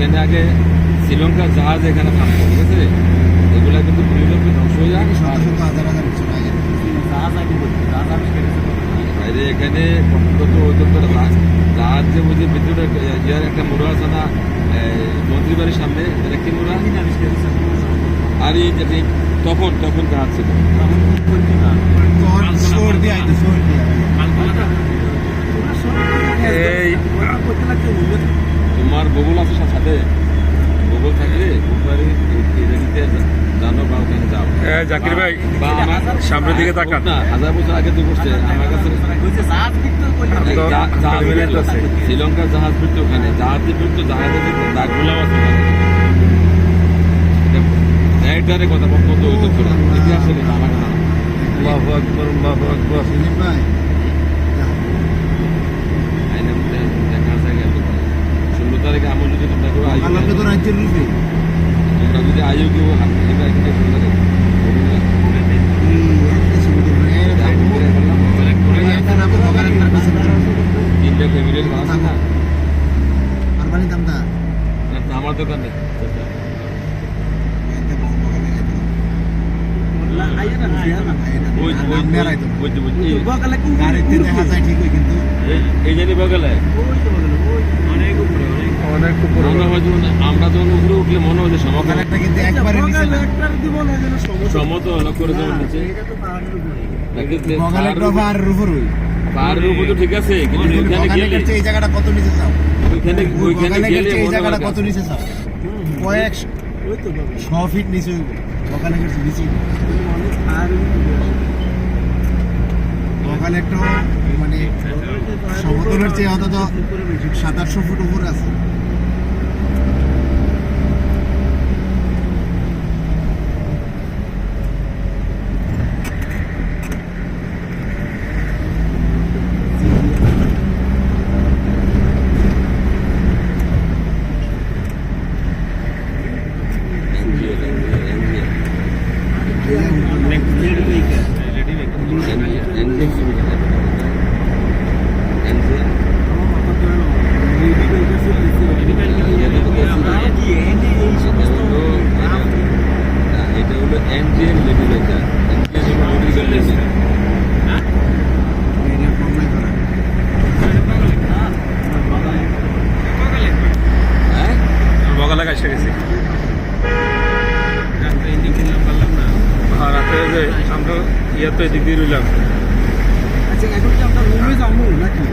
এখানে আগে শ্রীলঙ্কার জাহাজ এখানে থামতো, ঠিক আছে? এগুলা কিন্তু ভূমিকম্পে ধ্বংস হয়ে যায়। বাইরে এখানে জাহাজ যে বুঝে ভিতরে ইয়ার একটা মোড়া আছে না, মন্ত্রী বাড়ির সামনে, এটা কি মোড়া? আর এই যে তখন তখন জাহাজ ছিল। এই তোমার বগুল আছে সাথে, বগুল থাকলে জানো বা ওখানে যাও। জাকির ভাই বা আমার সামনের দিকে তাকান না, 1000 বছর আগে তো করছে আমার কাছে। শ্রীলঙ্কার জাহাজ ফিরতো ওখানে, জাহাজে ফিরতো, জাহাজে দাগগুলাও আছে ওখানে। এটারে কথা বক্তব্য ইতিহাসে লেখা, আমার না। আল্লাহু আকবার, আল্লাহু আকবার। দেখা যায় 16 তারিখে আমি যদি তোমরা যদি আয়ু কেউ হাত তিনটা ফ্যামিলির আছে না আমার দোকানে এই জানি বগলে অনেক উপরে। আমরা যখন উপরে উঠলে মনে হয় যে সমতল করে যখন নিচে পাহাড়ের উপর তো ঠিক আছে, কিন্তু ওইখানে গেলে এই জায়গাটা কত নিচে যাও, ওইখানে গেলে কত নিচে যাও, কয়েক 100 ফিট নিচে ওখানে নিচে ওখানে একটা মানে সমতলের চেয়ে অন্তত 700-800 ফুট উপরে আছে। এটা হলো এনজিএন লেভেল, এটা বগালে এসে গেছি। রাতে আমরা ইয়াতে এদিক দিয়ে রইলাম। আচ্ছা, এখন কি আমরা রুমে যাবো নাকি?